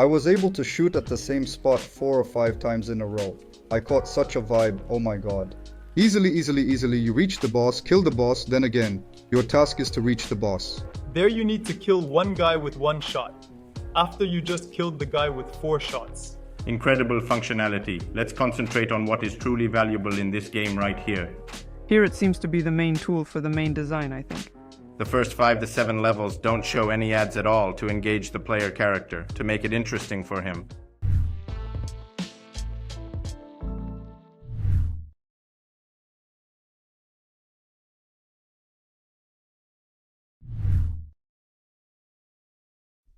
I was able to shoot at the same spot 4 or 5 times in a row. I caught such a vibe, oh my god. Easily, you reach the boss, kill the boss, then again. Your task is to reach the boss. There you need to kill one guy with one shot, after you just killed the guy with 4 shots. Incredible functionality. Let's concentrate on what is truly valuable in this game right here. Here it seems to be the main tool for the main design, I think. The first 5 to 7 levels don't show any ads at all to engage the player character, to make it interesting for him.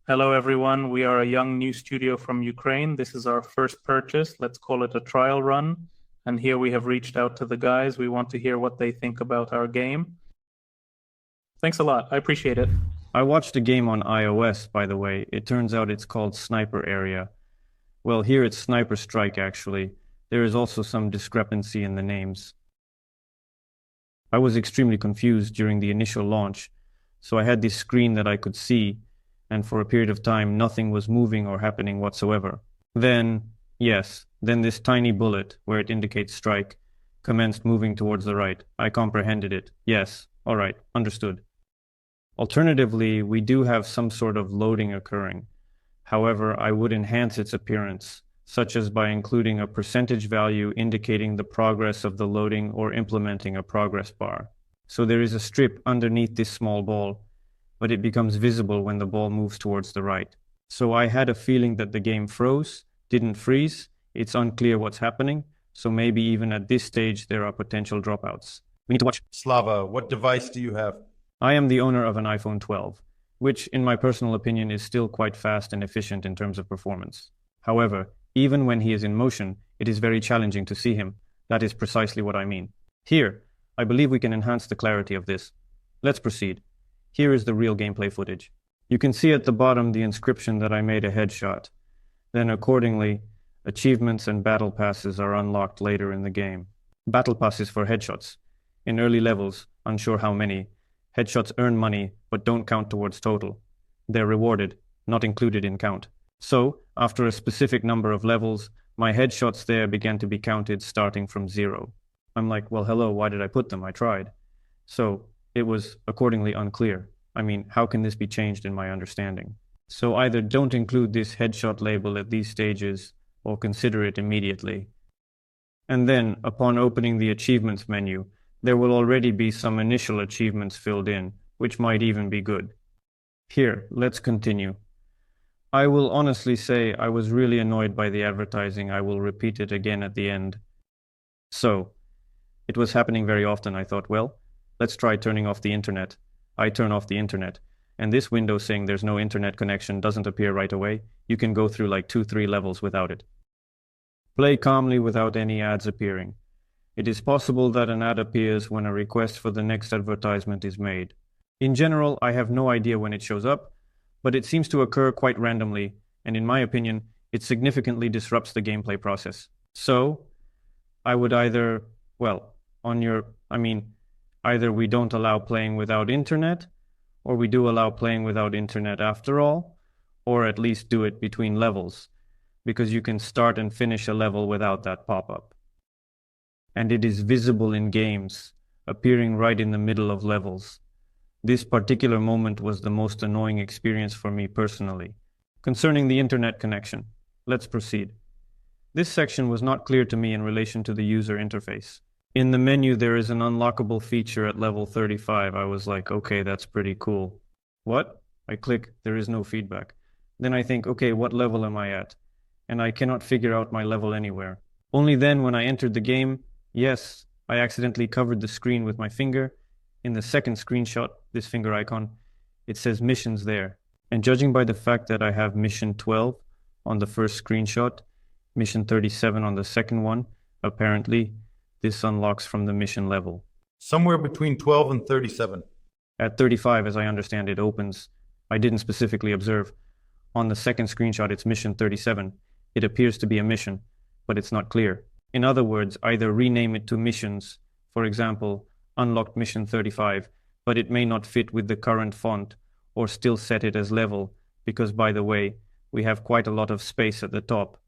Hello everyone, we are a young new studio from Ukraine. This is our first purchase, let's call it a trial run. And here we have reached out to the guys. We want to hear what they think about our game. Thanks a lot, I appreciate it. I watched a game on iOS, by the way. It turns out it's called Sniper Area. Well, here it's Sniper Strike, actually. There is also some discrepancy in the names. I was extremely confused during the initial launch, so I had this screen that I could see, and for a period of time nothing was moving or happening whatsoever. Then this tiny bullet, where it indicates strike, commenced moving towards the right. I comprehended it. Yes, all right, understood. Alternatively, we do have some sort of loading occurring. However, I would enhance its appearance, such as by including a percentage value indicating the progress of the loading or implementing a progress bar. So there is a strip underneath this small ball, but it becomes visible when the ball moves towards the right. So I had a feeling that the game froze, didn't freeze, it's unclear what's happening, so maybe even at this stage there are potential dropouts. We need to watch. Slava, what device do you have? I am the owner of an iPhone 12, which in my personal opinion is still quite fast and efficient in terms of performance. However, even when he is in motion, it is very challenging to see him. That is precisely what I mean. Here, I believe we can enhance the clarity of this. Let's proceed. Here is the real gameplay footage. You can see at the bottom the inscription that I made a headshot. Then accordingly, achievements and battle passes are unlocked later in the game. Battle passes for headshots. In early levels, unsure how many, headshots earn money but don't count towards total. They're rewarded, not included in count. So, after a specific number of levels, my headshots there began to be counted starting from 0. I'm like, well, hello, why did I put them? I tried. So, it was accordingly unclear. I mean, how can this be changed in my understanding? So either don't include this headshot label at these stages, or consider it immediately. And then, upon opening the achievements menu, there will already be some initial achievements filled in, which might even be good. Here, let's continue. I will honestly say I was really annoyed by the advertising. I will repeat it again at the end. So, it was happening very often. I thought, well, let's try turning off the internet. I turn off the internet, and this window saying there's no internet connection doesn't appear right away. You can go through like 2-3 levels without it. Play calmly without any ads appearing. It is possible that an ad appears when a request for the next advertisement is made. In general, I have no idea when it shows up, but it seems to occur quite randomly, and in my opinion, it significantly disrupts the gameplay process. So, I would either, either we don't allow playing without internet, or we do allow playing without internet after all, or at least do it between levels, because you can start and finish a level without that pop-up. And it is visible in games, appearing right in the middle of levels. This particular moment was the most annoying experience for me personally. Concerning the internet connection, let's proceed. This section was not clear to me in relation to the user interface. In the menu, there is an unlockable feature at level 35. I was like, okay, that's pretty cool. What? I click, there is no feedback. Then I think, okay, what level am I at? And I cannot figure out my level anywhere. Only then, when I entered the game, yes, I accidentally covered the screen with my finger. In the second screenshot, this finger icon, it says missions there. And judging by the fact that I have mission 12 on the first screenshot, mission 37 on the second one, apparently, this unlocks from the mission level. Somewhere between 12 and 37. At 35, as I understand, it opens. I didn't specifically observe. On the second screenshot, it's mission 37. It appears to be a mission, but it's not clear. In other words, either rename it to missions, for example, unlocked mission 35, but it may not fit with the current font, or still set it as level, because by the way, we have quite a lot of space at the top.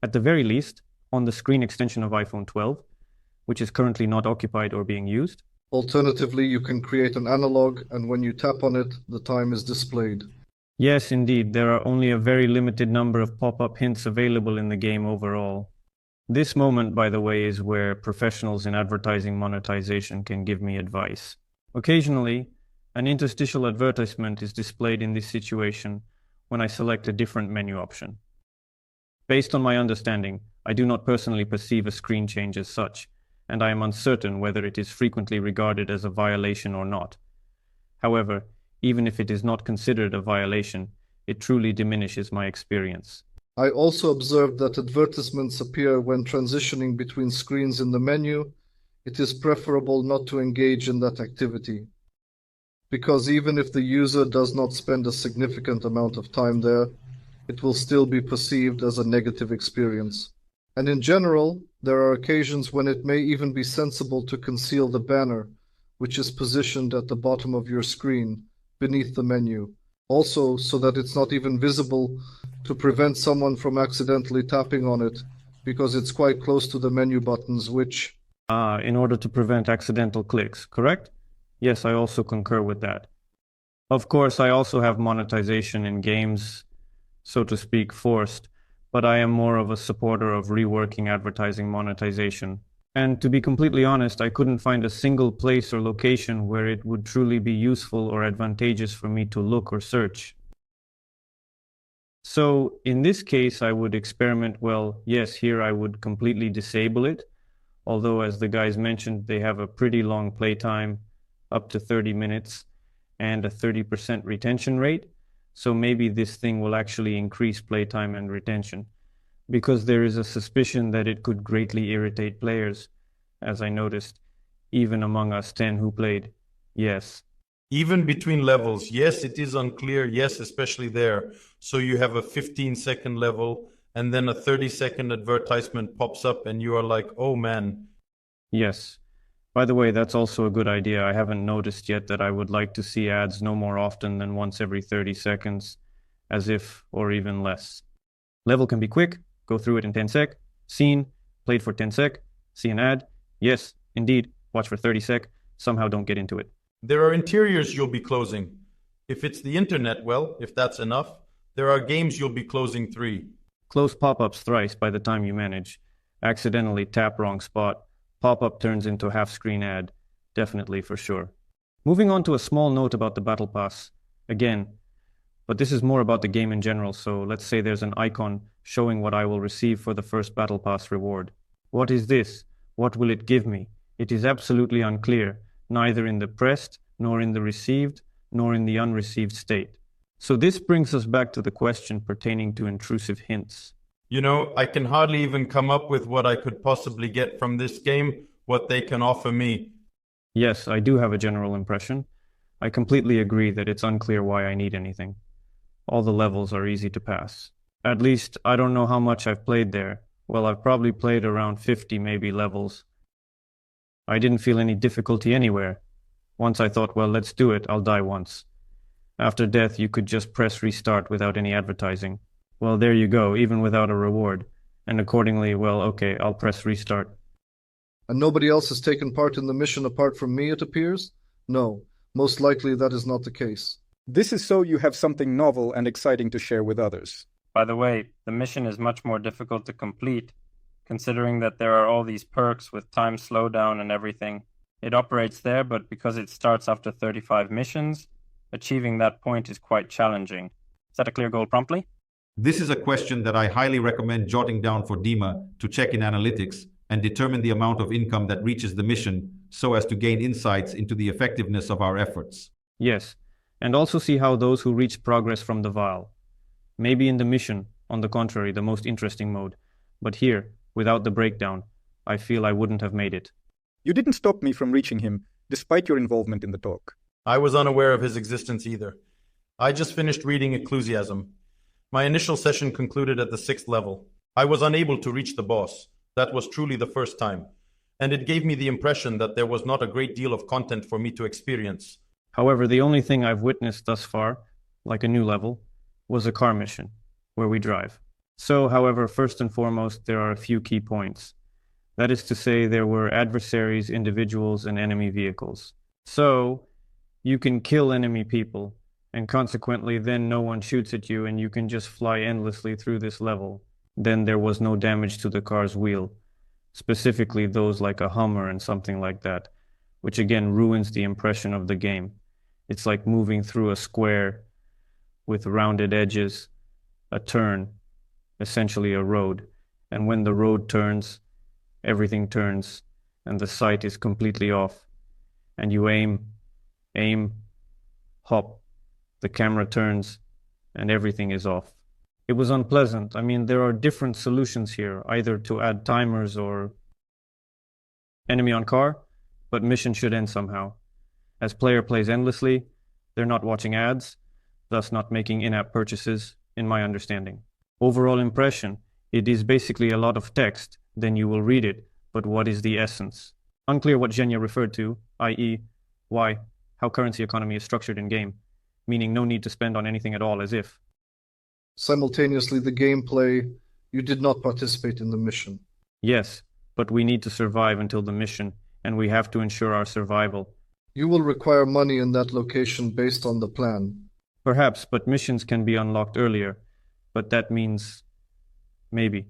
At the very least, on the screen extension of iPhone 12, which is currently not occupied or being used. Alternatively, you can create an analog, and when you tap on it, the time is displayed. Yes, indeed, there are only a very limited number of pop-up hints available in the game overall. This moment, by the way, is where professionals in advertising monetization can give me advice. Occasionally, an interstitial advertisement is displayed in this situation when I select a different menu option. Based on my understanding, I do not personally perceive a screen change as such, and I am uncertain whether it is frequently regarded as a violation or not. However, even if it is not considered a violation, it truly diminishes my experience. I also observed that advertisements appear when transitioning between screens in the menu. It is preferable not to engage in that activity, because even if the user does not spend a significant amount of time there, it will still be perceived as a negative experience. And in general, there are occasions when it may even be sensible to conceal the banner, which is positioned at the bottom of your screen, beneath the menu. Also, so that it's not even visible, to prevent someone from accidentally tapping on it, because it's quite close to the menu buttons, which... In order to prevent accidental clicks, correct? Yes, I also concur with that. Of course, I also have monetization in games, so to speak, forced, but I am more of a supporter of reworking advertising monetization. And to be completely honest, I couldn't find a single place or location where it would truly be useful or advantageous for me to look or search. So in this case, I would experiment, well, yes, here I would completely disable it, although as the guys mentioned, they have a pretty long playtime, up to 30 minutes, and a 30% retention rate. So maybe this thing will actually increase playtime and retention, because there is a suspicion that it could greatly irritate players, as I noticed, even among us 10 who played. Yes. Even between levels, yes, it is unclear, yes, especially there. So you have a 15-second level, and then a 30-second advertisement pops up, and you are like, oh man. Yes. By the way, that's also a good idea. I haven't noticed yet that I would like to see ads no more often than once every 30 seconds, as if, or even less. Level can be quick, go through it in 10 sec, scene, played for 10 sec, see an ad, yes, indeed, watch for 30 sec, somehow don't get into it. There are interiors you'll be closing. If it's the internet, well, if that's enough, there are games you'll be closing 3. Close pop-ups thrice by the time you manage. Accidentally tap wrong spot. Pop-up turns into half-screen ad. Definitely, for sure. Moving on to a small note about the Battle Pass. Again, but this is more about the game in general, so let's say there's an icon showing what I will receive for the first Battle Pass reward. What is this? What will it give me? It is absolutely unclear, neither in the pressed, nor in the received, nor in the unreceived state. So this brings us back to the question pertaining to intrusive hints. You know, I can hardly even come up with what I could possibly get from this game, what they can offer me. Yes, I do have a general impression. I completely agree that it's unclear why I need anything. All the levels are easy to pass. At least, I don't know how much I've played there. Well, I've probably played around 50 maybe levels. I didn't feel any difficulty anywhere. Once I thought, well, let's do it, I'll die once. After death, you could just press restart without any advertising. Well, there you go, even without a reward. And accordingly, well, okay, I'll press restart. And nobody else has taken part in the mission apart from me, it appears? No, most likely that is not the case. This is so you have something novel and exciting to share with others. By the way, the mission is much more difficult to complete, considering that there are all these perks with time slowdown and everything. It operates there, but because it starts after 35 missions, achieving that point is quite challenging. Is that a clear goal promptly? This is a question that I highly recommend jotting down for Dima to check in analytics and determine the amount of income that reaches the mission so as to gain insights into the effectiveness of our efforts. Yes, and also see how those who reach progress from the vial. Maybe in the mission, on the contrary, the most interesting mode. But here, without the breakdown, I feel I wouldn't have made it. You didn't stop me from reaching him, despite your involvement in the talk. I was unaware of his existence either. I just finished reading Ecclesiasm. My initial session concluded at the 6th level. I was unable to reach the boss. That was truly the first time. And it gave me the impression that there was not a great deal of content for me to experience. However, the only thing I've witnessed thus far, like a new level, was a car mission. where we drive. So, however, first and foremost, there are a few key points. That is to say, there were adversaries, individuals, and enemy vehicles. So, you can kill enemy people, and consequently then no one shoots at you and you can just fly endlessly through this level. Then there was no damage to the car's wheel, specifically those like a Hummer and something like that, which again ruins the impression of the game. It's like moving through a square with rounded edges, a turn, essentially a road. And when the road turns, everything turns, and the sight is completely off. And you aim, hop, the camera turns, and everything is off. It was unpleasant. I mean, there are different solutions here, either to add timers or enemy on car, but mission should end somehow. As player plays endlessly, they're not watching ads, thus not making in-app purchases, in my understanding. Overall impression, it is basically a lot of text, then you will read it, but what is the essence? Unclear what Zhenya referred to, i.e., how currency economy is structured in game, meaning no need to spend on anything at all, as if. Simultaneously, the gameplay, you did not participate in the mission. Yes, but we need to survive until the mission, and we have to ensure our survival. You will require money in that location based on the plan. Perhaps, but missions can be unlocked earlier, but that means maybe.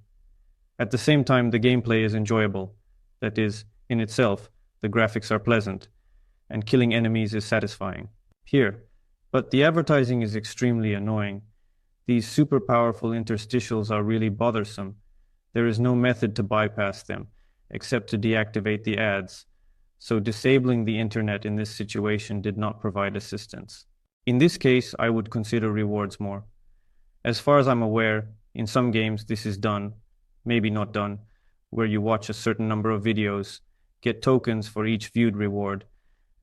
At the same time, the gameplay is enjoyable. That is, in itself, the graphics are pleasant, and killing enemies is satisfying. Here, but the advertising is extremely annoying. These super powerful interstitials are really bothersome. There is no method to bypass them, except to deactivate the ads. So disabling the internet in this situation did not provide assistance. In this case, I would consider rewards more. As far as I'm aware, in some games this is done, maybe not done, where you watch a certain number of videos, get tokens for each viewed reward,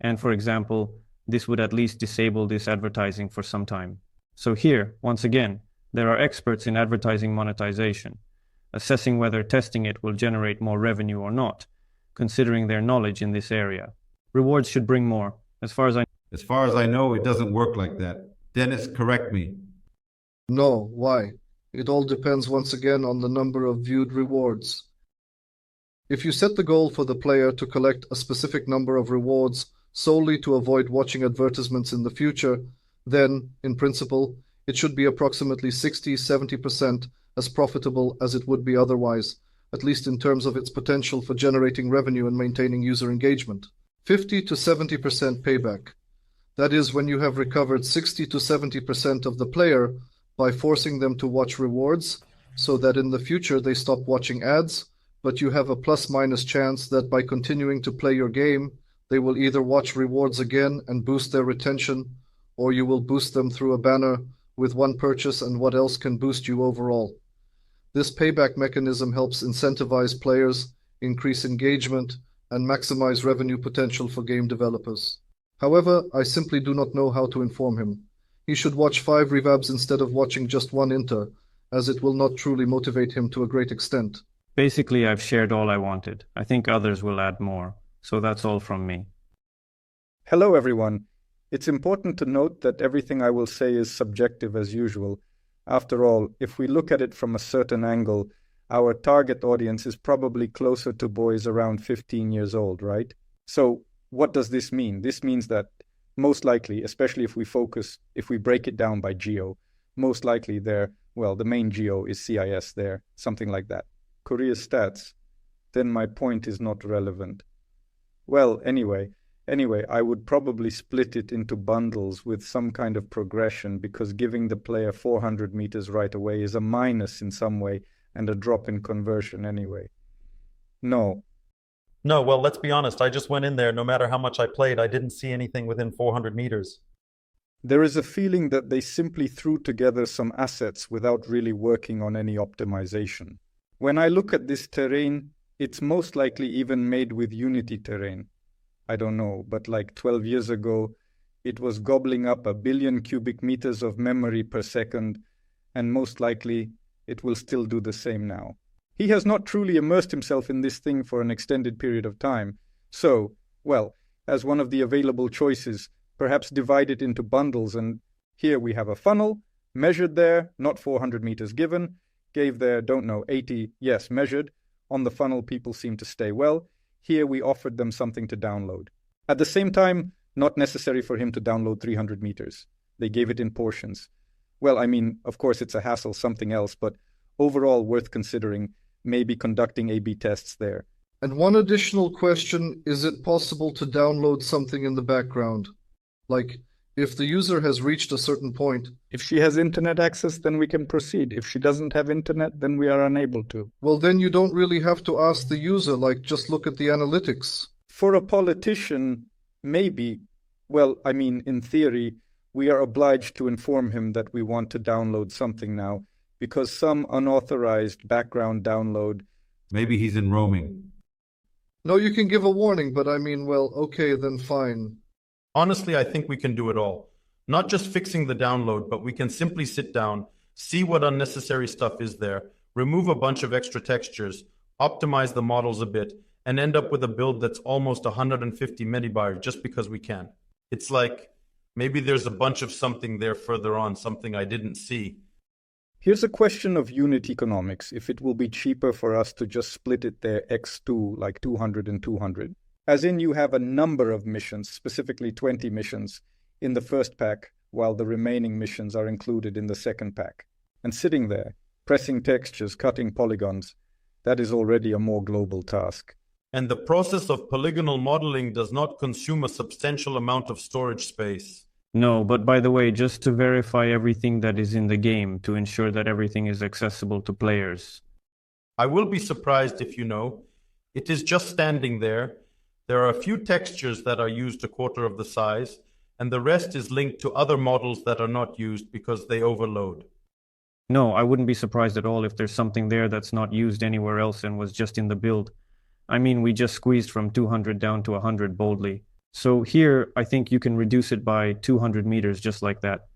and for example, this would at least disable this advertising for some time. So here, once again, there are experts in advertising monetization, assessing whether testing it will generate more revenue or not, considering their knowledge in this area. Rewards should bring more. As far as I know, it doesn't work like that. Denis, correct me. No, why? It all depends once again on the number of viewed rewards. If you set the goal for the player to collect a specific number of rewards solely to avoid watching advertisements in the future, then, in principle, it should be approximately 60–70% as profitable as it would be otherwise, at least in terms of its potential for generating revenue and maintaining user engagement. 50–70% payback. That is when you have recovered 60–70% of the player by forcing them to watch rewards, so that in the future they stop watching ads, but you have a plus-minus chance that by continuing to play your game, they will either watch rewards again and boost their retention, or you will boost them through a banner with one purchase and what else can boost you overall. This payback mechanism helps incentivize players, increase engagement, and maximize revenue potential for game developers. However, I simply do not know how to inform him. He should watch 5 revabs instead of watching just one inter, as it will not truly motivate him to a great extent. Basically, I've shared all I wanted. I think others will add more. So that's all from me. Hello, everyone. It's important to note that everything I will say is subjective as usual. After all, if we look at it from a certain angle, our target audience is probably closer to boys around 15 years old, right? So what does this mean? This means that most likely, especially if we break it down by geo, most likely the main geo is CIS there, something like that. Korea's stats, then my point is not relevant. Well, anyway, I would probably split it into bundles with some kind of progression, because giving the player 400 meters right away is a minus in some way and a drop in conversion anyway. No, well, let's be honest. I just went in there. No matter how much I played, I didn't see anything within 400 meters. There is a feeling that they simply threw together some assets without really working on any optimization. When I look at this terrain, it's most likely even made with Unity terrain. I don't know, but like 12 years ago, it was gobbling up 1 billion cubic meters of memory per second, and most likely it will still do the same now. He has not truly immersed himself in this thing for an extended period of time. So, as one of the available choices, perhaps divide it into bundles, and here we have a funnel, Measured there, not 400 meters given. Gave there, don't know, 80, yes, measured. On the funnel, people seem to stay well. Here we offered them something to download. At the same time, not necessary for him to download 300 meters. They gave it in portions. Well, I mean, of course it's a hassle, something else, but overall worth considering, maybe conducting A/B tests there. And one additional question, is it possible to download something in the background? Like, if the user has reached a certain point. If she has internet access, then we can proceed. If she doesn't have internet, then we are unable to. Well, then you don't really have to ask the user, like just look at the analytics. For a politician, maybe. Well, I mean, in theory, we are obliged to inform him that we want to download something now, because some unauthorized background download. Maybe he's in roaming. No, you can give a warning, but I mean, well, okay, then fine. Honestly, I think we can do it all. Not just fixing the download, but we can simply sit down, see what unnecessary stuff is there, remove a bunch of extra textures, optimize the models a bit, and end up with a build that's almost 150 millibar just because we can. It's like, maybe there's a bunch of something there further on, something I didn't see. Here's a question of unit economics, if it will be cheaper for us to just split it there x2, like 200 and 200. As in, you have a number of missions, specifically 20 missions, in the first pack, while the remaining missions are included in the second pack. And sitting there, pressing textures, cutting polygons, that is already a more global task. And the process of polygonal modeling does not consume a substantial amount of storage space. No, but by the way, just to verify everything that is in the game, to ensure that everything is accessible to players. I will be surprised if you know. It is just standing there. There are a few textures that are used a quarter of the size, and the rest is linked to other models that are not used because they overload. No, I wouldn't be surprised at all if there's something there that's not used anywhere else and was just in the build. I mean, we just squeezed from 200 down to 100 boldly. So here, I think you can reduce it by 200 meters just like that,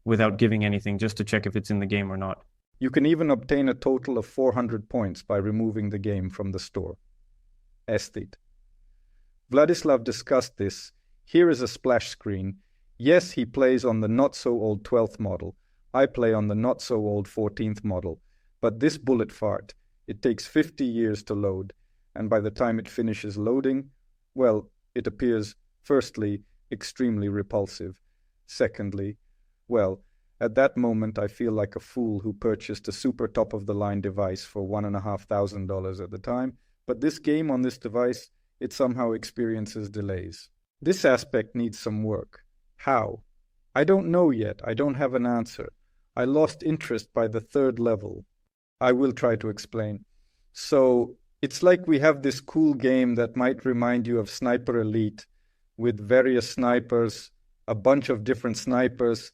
without giving anything, just to check if it's in the game or not. You can even obtain a total of 400 points by removing the game from the store. Aesthete. Vladislav discussed this. Here is a splash screen. Yes, he plays on the not-so-old 12th model. I play on the not-so-old 14th model. But this bullet fart, it takes 50 years to load, and by the time it finishes loading, well, it appears, firstly, extremely repulsive. Secondly, well, at that moment I feel like a fool who purchased a super top-of-the-line device for $1,500 at the time, but this game on this device, it somehow experiences delays. This aspect needs some work. How? I don't know yet. I don't have an answer. I lost interest by the third level. I will try to explain. So, it's like we have this cool game that might remind you of Sniper Elite, with various snipers, a bunch of different snipers,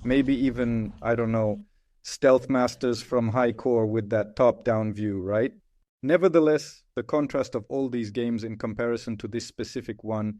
maybe even, I don't know, Stealth Masters from High Core with that top-down view, right? Nevertheless, the contrast of all these games in comparison to this specific one,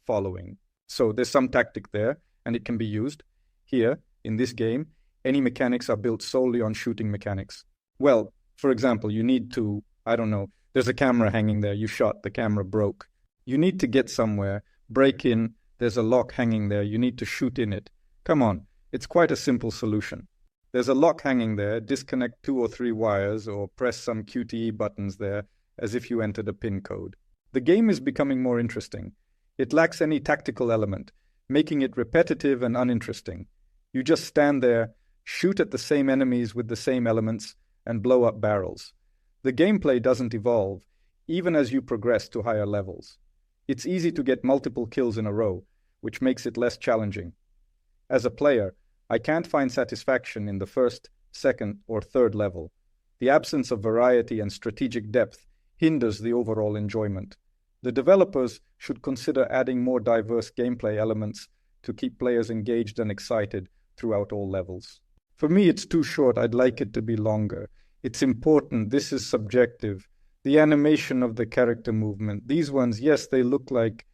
following. So there's some tactic there, and it can be used. Here, in this game, any mechanics are built solely on shooting mechanics. Well, for example, you need to, I don't know, there's a camera hanging there, you shot, the camera broke. You need to get somewhere, break in, there's a lock hanging there, you need to shoot in it. Come on, it's quite a simple solution. There's a lock hanging there, disconnect 2 or 3 wires or press some QTE buttons there as if you entered a pin code. The game is becoming more interesting. It lacks any tactical element, making it repetitive and uninteresting. You just stand there, shoot at the same enemies with the same elements, and blow up barrels. The gameplay doesn't evolve, even as you progress to higher levels. It's easy to get multiple kills in a row, which makes it less challenging. As a player, I can't find satisfaction in the first, second, or third level. The absence of variety and strategic depth hinders the overall enjoyment. The developers should consider adding more diverse gameplay elements to keep players engaged and excited throughout all levels. For me, it's too short. I'd like it to be longer. It's important. This is subjective. The animation of the character movement. These ones, yes, they look like...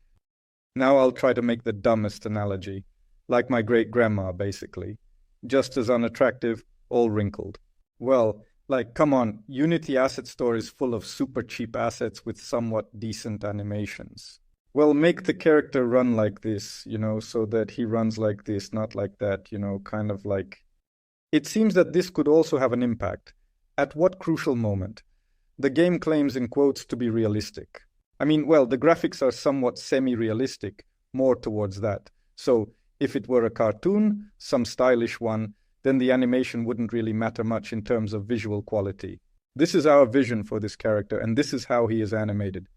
Now I'll try to make the dumbest analogy. Like my great-grandma, basically. Just as unattractive, all wrinkled. Well, like, come on, Unity Asset Store is full of super cheap assets with somewhat decent animations. Well, make the character run like this, so that he runs like this, not like that, kind of like... It seems that this could also have an impact. At what crucial moment? The game claims in quotes to be realistic. I mean, well, the graphics are somewhat semi-realistic, more towards that. So, if it were a cartoon, some stylish one, then the animation wouldn't really matter much in terms of visual quality. This is our vision for this character, and this is how he is animated.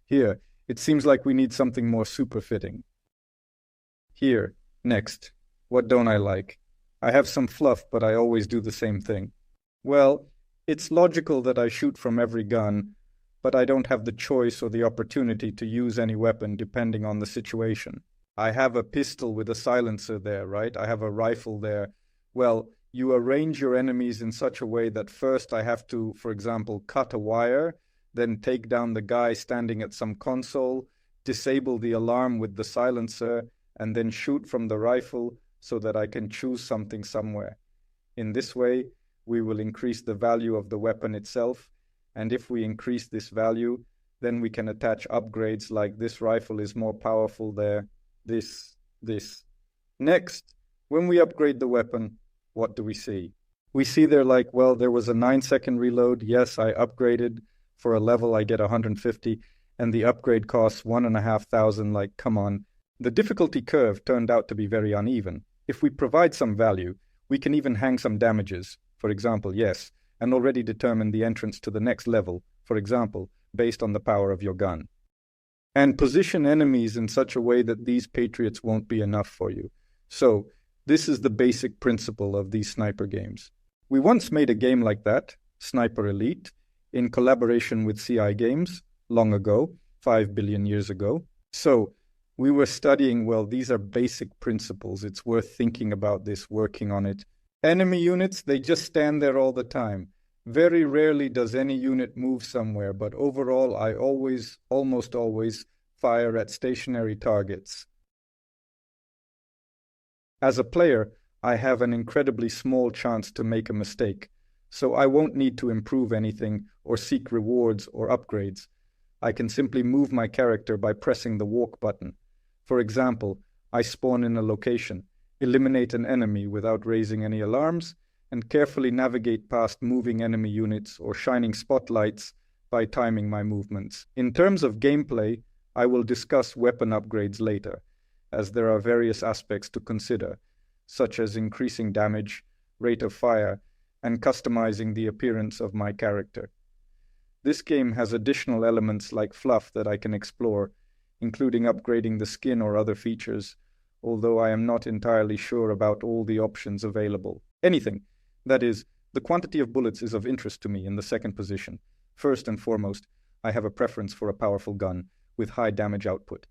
Here, it seems like we need something more super-fitting. Here, next. What don't I like? I have some fluff, but I always do the same thing. Well, it's logical that I shoot from every gun, but I don't have the choice or the opportunity to use any weapon depending on the situation. I have a pistol with a silencer there, right? I have a rifle there. Well, you arrange your enemies in such a way that first I have to, for example, cut a wire, then take down the guy standing at some console, disable the alarm with the silencer, and then shoot from the rifle so that I can choose something somewhere. In this way, we will increase the value of the weapon itself, and if we increase this value, then we can attach upgrades like this rifle is more powerful there, this. Next, when we upgrade the weapon, what do we see? We see there like, well, there was a 9-second reload. Yes, I upgraded. For a level, I get 150, and the upgrade costs 1,500. Like, come on. The difficulty curve turned out to be very uneven. If we provide some value, we can even hang some damages, for example, yes, and already determine the entrance to the next level, for example, based on the power of your gun. And position enemies in such a way that these patriots won't be enough for you. So, this is the basic principle of these sniper games. We once made a game like that, Sniper Elite, in collaboration with CI Games, long ago, 5 billion years ago. So, we were studying, well, these are basic principles. It's worth thinking about this, working on it. Enemy units, they just stand there all the time. Very rarely does any unit move somewhere, but overall, I almost always, fire at stationary targets. As a player, I have an incredibly small chance to make a mistake, so I won't need to improve anything or seek rewards or upgrades. I can simply move my character by pressing the walk button. For example, I spawn in a location, eliminate an enemy without raising any alarms, and carefully navigate past moving enemy units or shining spotlights by timing my movements. In terms of gameplay, I will discuss weapon upgrades later, as there are various aspects to consider, such as increasing damage, rate of fire, and customizing the appearance of my character. This game has additional elements like fluff that I can explore, including upgrading the skin or other features, although I am not entirely sure about all the options available. Anything. That is, the quantity of bullets is of interest to me in the second position. First and foremost, I have a preference for a powerful gun with high damage output.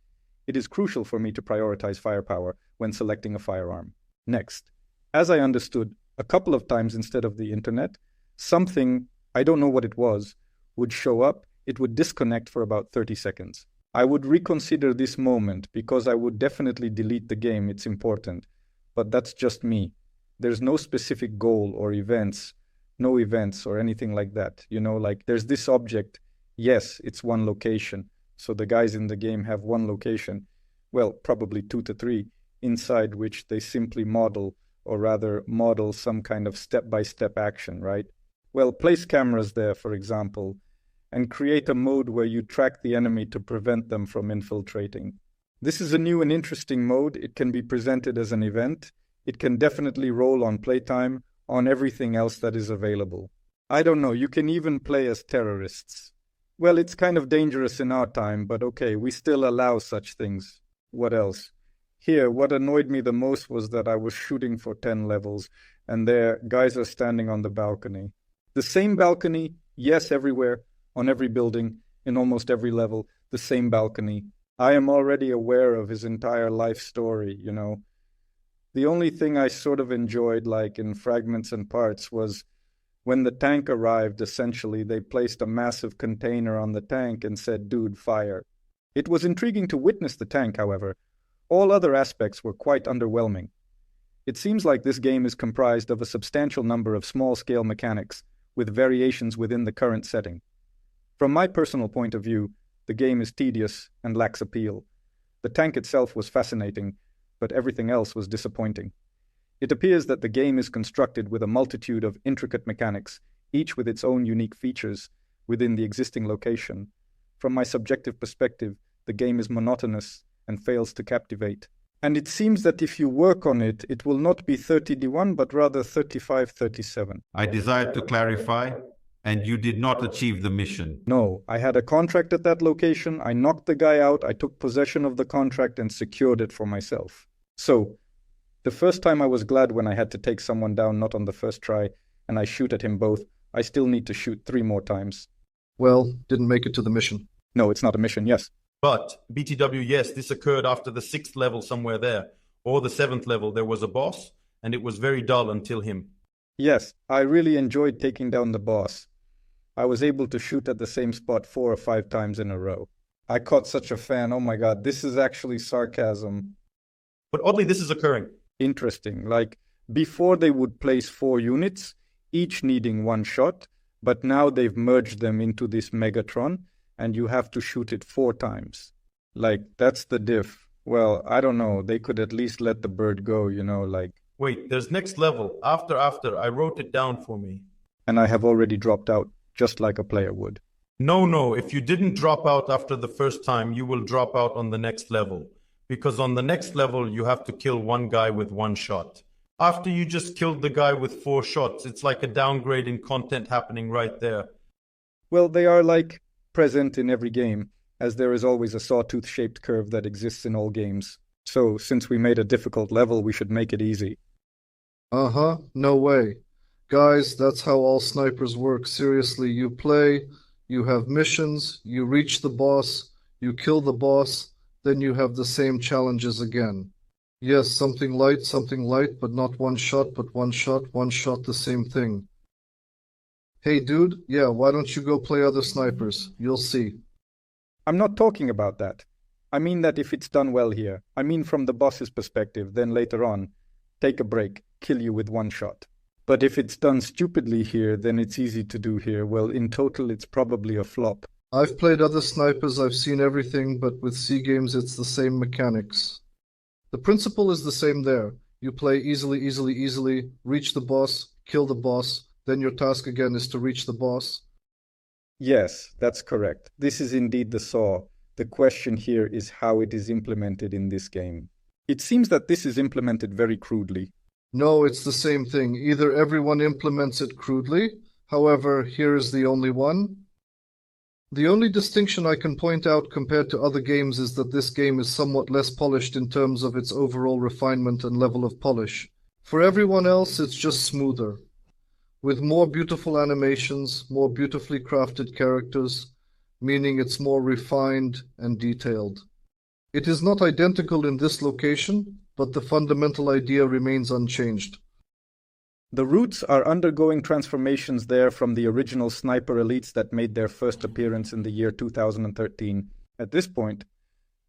It is crucial for me to prioritize firepower when selecting a firearm. Next, as I understood, a couple of times instead of the internet, something, I don't know what it was, would show up. It would disconnect for about 30 seconds. I would reconsider this moment because I would definitely delete the game. It's important. But that's just me. There's no specific goal or events, no events or anything like that. You know, like there's this object. Yes, it's one location. So the guys in the game have one location, well, probably 2 to 3, inside which they simply model, or rather model some kind of step-by-step action, right? Well, place cameras there, for example, and create a mode where you track the enemy to prevent them from infiltrating. This is a new and interesting mode. It can be presented as an event. It can definitely roll on playtime, on everything else that is available. I don't know, you can even play as terrorists. Well, it's kind of dangerous in our time, but okay, we still allow such things. What else? Here, what annoyed me the most was that I was shooting for 10 levels, and there, guys are standing on the balcony. The same balcony, yes, everywhere, on every building, in almost every level, the same balcony. I am already aware of his entire life story, you know. The only thing I sort of enjoyed, like in fragments and parts, was when the tank arrived, essentially, they placed a massive container on the tank and said, "Dude, fire." It was intriguing to witness the tank, however. All other aspects were quite underwhelming. It seems like this game is comprised of a substantial number of small-scale mechanics, with variations within the current setting. From my personal point of view, the game is tedious and lacks appeal. The tank itself was fascinating, but everything else was disappointing. It appears that the game is constructed with a multitude of intricate mechanics, each with its own unique features within the existing location. From my subjective perspective, the game is monotonous and fails to captivate. And it seems that if you work on it, it will not be 30d1, but rather 35-37. I desire to clarify, and you did not achieve the mission. No, I had a contract at that location, I knocked the guy out, I took possession of the contract and secured it for myself. So, the first time I was glad when I had to take someone down not on the first try, and I shoot at him both. I still need to shoot 3 more times. Well, didn't make it to the mission. No, it's not a mission, yes. But, BTW, yes, this occurred after the 6th level somewhere there, or the 7th level. There was a boss, and it was very dull until him. Yes, I really enjoyed taking down the boss. I was able to shoot at the same spot 4 or 5 times in a row. I caught such a fan, oh my god, this is actually sarcasm. But oddly, this is occurring. Interesting, like, before they would place 4 units, each needing 1 shot, but now they've merged them into this Megatron, and you have to shoot it 4 times. Like, that's the diff. Well, I don't know, they could at least let the bird go, you know, like... Wait, there's next level. After, I wrote it down for me. And I have already dropped out, just like a player would. No, if you didn't drop out after the first time, you will drop out on the next level. Because on the next level, you have to kill 1 guy with 1 shot. After you just killed the guy with 4 shots, it's like a downgrade in content happening right there. Well, they are like present in every game, as there is always a sawtooth-shaped curve that exists in all games. So, since we made a difficult level, we should make it easy. Uh-huh, no way. Guys, that's how all snipers work. Seriously, you play, you have missions, you reach the boss, you kill the boss, then you have the same challenges again. Yes, something light, but not 1 shot, but 1 shot, the same thing. Hey dude, yeah, why don't you go play other snipers? You'll see. I'm not talking about that. I mean that if it's done well here, I mean from the boss's perspective, then later on, take a break, kill you with 1 shot. But if it's done stupidly here, then it's easy to do here. Well, in total, it's probably a flop. I've played other snipers, I've seen everything, but with C games it's the same mechanics. The principle is the same there. You play easily, reach the boss, kill the boss, then your task again is to reach the boss. Yes, that's correct. This is indeed the saw. The question here is how it is implemented in this game. It seems that this is implemented very crudely. No, it's the same thing. Either everyone implements it crudely, however, here is the only one. The only distinction I can point out compared to other games is that this game is somewhat less polished in terms of its overall refinement and level of polish. For everyone else, it's just smoother. With more beautiful animations, more beautifully crafted characters, meaning it's more refined and detailed. It is not identical in this location, but the fundamental idea remains unchanged. The roots are undergoing transformations there from the original sniper elites that made their first appearance in the year 2013. At this point,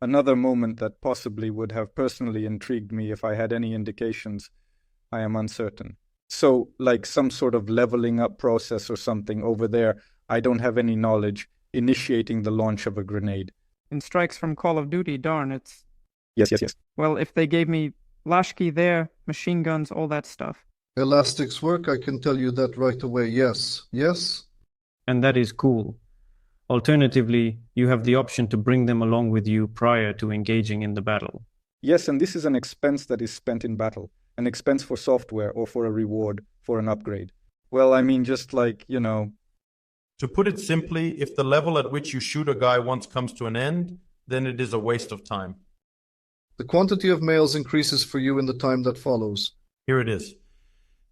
another moment that possibly would have personally intrigued me if I had any indications, I am uncertain. So, like some sort of leveling up process or something over there, I don't have any knowledge, initiating the launch of a grenade. In strikes from Call of Duty, darn, it's... Yes. Well, if they gave me Lashki there, machine guns, all that stuff. Elastics work, I can tell you that right away, yes. And that is cool. Alternatively, you have the option to bring them along with you prior to engaging in the battle. Yes, and this is an expense that is spent in battle. An expense for software or for a reward, for an upgrade. Well, I mean, just like, you know... To put it simply, if the level at which you shoot a guy once comes to an end, then it is a waste of time. The quantity of males increases for you in the time that follows. Here it is.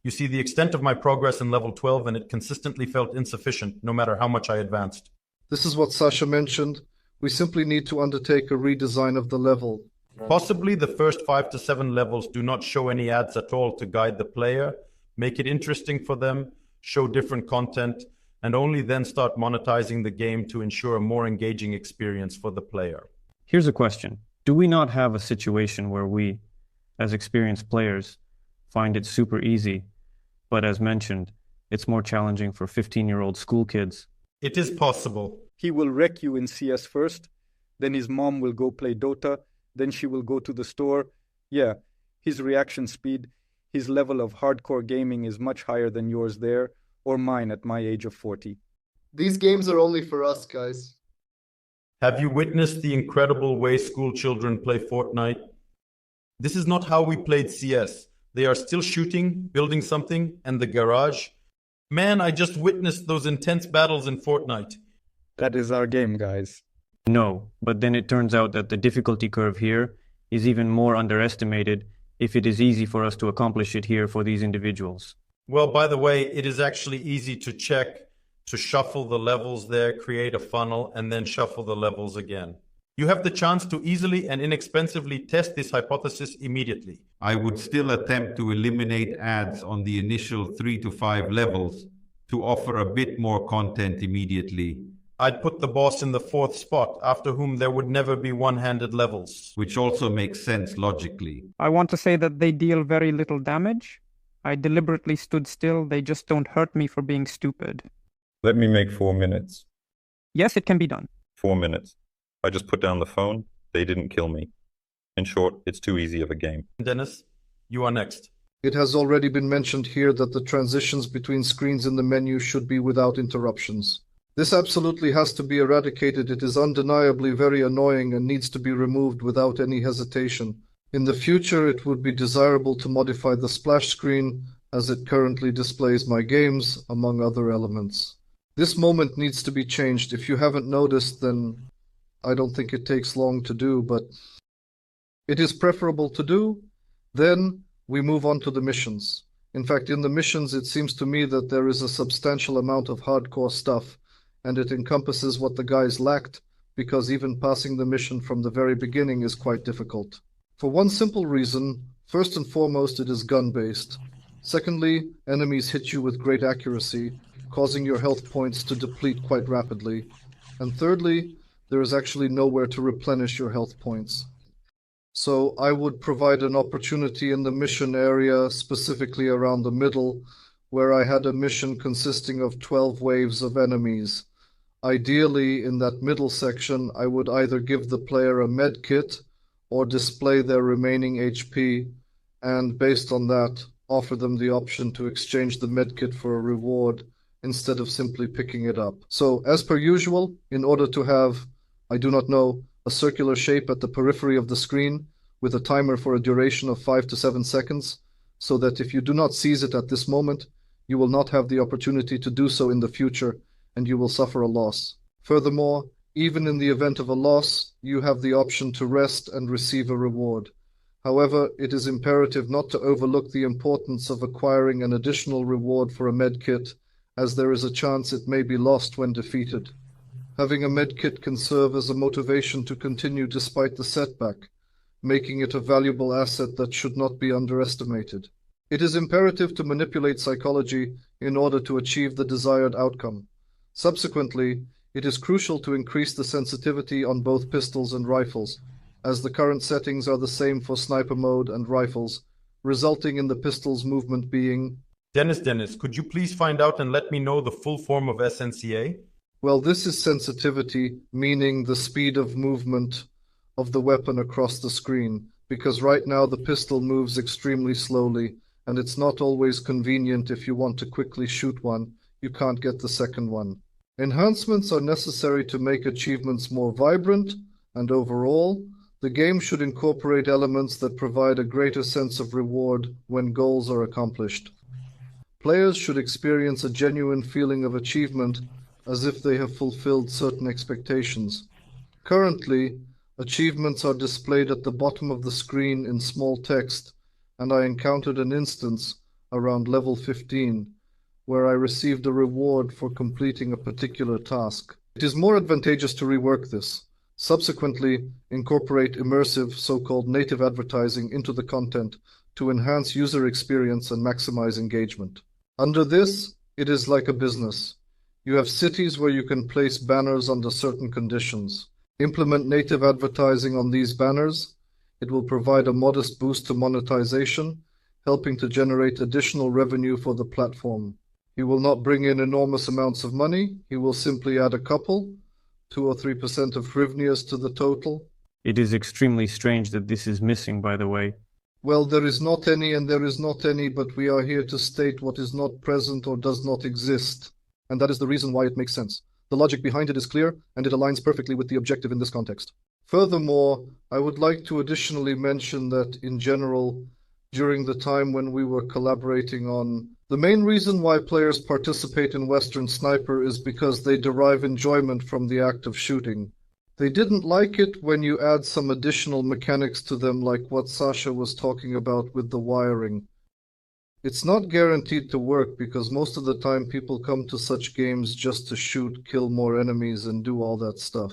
You see the extent of my progress in level 12, and it consistently felt insufficient, no matter how much I advanced. This is what Sasha mentioned. We simply need to undertake a redesign of the level. Possibly the first 5 to 7 levels do not show any ads at all to guide the player, make it interesting for them, show different content, and only then start monetizing the game to ensure a more engaging experience for the player. Here's a question. Do we not have a situation where we, as experienced players, find it super easy, but as mentioned, it's more challenging for 15-year-old school kids? It is possible. He will wreck you in CS first, then his mom will go play Dota, then she will go to the store. Yeah, his reaction speed, His level of hardcore gaming is much higher than yours there, or mine at my age of 40. These games are only for us, guys. Have you witnessed the incredible way school children play Fortnite? This is not how we played CS. They are still shooting, building something, and the garage. Man, I just witnessed those intense battles in Fortnite. That is our game, guys. No, but then it turns out that the difficulty curve here is even more underestimated if it is easy for us to accomplish it here for these individuals. Well, by the way, it is actually easy to check, to shuffle the levels there, create a funnel, and then shuffle the levels again. You have the chance to easily and inexpensively test this hypothesis immediately. I would still attempt to eliminate ads on the initial 3 to 5 levels to offer a bit more content immediately. I'd put the boss in the 4th spot, after whom there would never be one-handed levels. Which also makes sense logically. I want to say that they deal very little damage. I deliberately stood still. They just don't hurt me for being stupid. Let me make 4 minutes. Yes, it can be done. 4 minutes. I just put down the phone. They didn't kill me. In short, it's too easy of a game. Denis, you are next. It has already been mentioned here that the transitions between screens in the menu should be without interruptions. This absolutely has to be eradicated. It is undeniably very annoying and needs to be removed without any hesitation. In the future, it would be desirable to modify the splash screen as it currently displays my games, among other elements. This moment needs to be changed. If you haven't noticed, then I don't think it takes long to do, but it is preferable to do. Then we move on to the missions. In fact, in the missions, it seems to me that there is a substantial amount of hardcore stuff, and it encompasses what the guys lacked, because even passing the mission from the very beginning is quite difficult. For one simple reason, first and foremost, it is gun-based. Secondly, enemies hit you with great accuracy, causing your health points to deplete quite rapidly. And thirdly, there is actually nowhere to replenish your health points. So I would provide an opportunity in the mission area, specifically around the middle, where I had a mission consisting of 12 waves of enemies. Ideally, in that middle section, I would either give the player a med kit or display their remaining HP, and based on that, offer them the option to exchange the med kit for a reward instead of simply picking it up. So, as per usual, in order to have, I do not know, a circular shape at the periphery of the screen with a timer for a duration of 5 to 7 seconds, so that if you do not seize it at this moment, you will not have the opportunity to do so in the future, and you will suffer a loss. Furthermore, even in the event of a loss, you have the option to rest and receive a reward. However, it is imperative not to overlook the importance of acquiring an additional reward for a medkit, as there is a chance it may be lost when defeated. Having a medkit can serve as a motivation to continue despite the setback, making it a valuable asset that should not be underestimated. It is imperative to manipulate psychology in order to achieve the desired outcome. Subsequently, it is crucial to increase the sensitivity on both pistols and rifles, as the current settings are the same for sniper mode and rifles, resulting in the pistol's movement being... Denis, could you please find out and let me know the full form of SNCA? Well, this is sensitivity, meaning the speed of movement of the weapon across the screen, because right now the pistol moves extremely slowly, and it's not always convenient if you want to quickly shoot one, you can't get the second one. Enhancements are necessary to make achievements more vibrant, and overall, the game should incorporate elements that provide a greater sense of reward when goals are accomplished. Players should experience a genuine feeling of achievement as if they have fulfilled certain expectations. Currently, achievements are displayed at the bottom of the screen in small text, and I encountered an instance around level 15 where I received a reward for completing a particular task. It is more advantageous to rework this. Subsequently, incorporate immersive, so-called native advertising into the content to enhance user experience and maximize engagement. Under this, it is like a business. You have cities where you can place banners under certain conditions. Implement native advertising on these banners. It will provide a modest boost to monetization, helping to generate additional revenue for the platform. He will not bring in enormous amounts of money. He will simply add a couple, 2 or 3% of hryvnias to the total. It is extremely strange that this is missing, by the way. Well, there is not any and there is not any, but we are here to state what is not present or does not exist. And that is the reason why it makes sense. The logic behind it is clear, and it aligns perfectly with the objective in this context. Furthermore, I would like to additionally mention that, in general, during the time when we were collaborating on the main reason why players participate in Western Sniper is because they derive enjoyment from the act of shooting. They didn't like it when you add some additional mechanics to them, like what Sasha was talking about with the wiring. It's not guaranteed to work because most of the time people come to such games just to shoot, kill more enemies, and do all that stuff.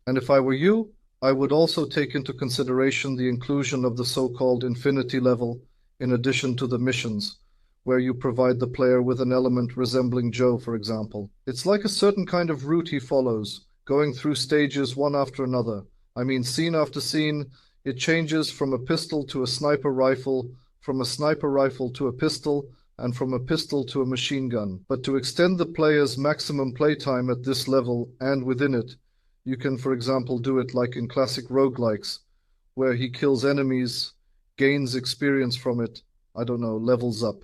And if I were you, I would also take into consideration the inclusion of the so-called infinity level in addition to the missions, where you provide the player with an element resembling Joe, for example. It's like a certain kind of route he follows, going through stages one after another. I mean, scene after scene, it changes from a pistol to a sniper rifle, from a sniper rifle to a pistol, and from a pistol to a machine gun. But to extend the player's maximum playtime at this level and within it, you can, for example, do it like in classic roguelikes, where he kills enemies, gains experience from it, I don't know, levels up,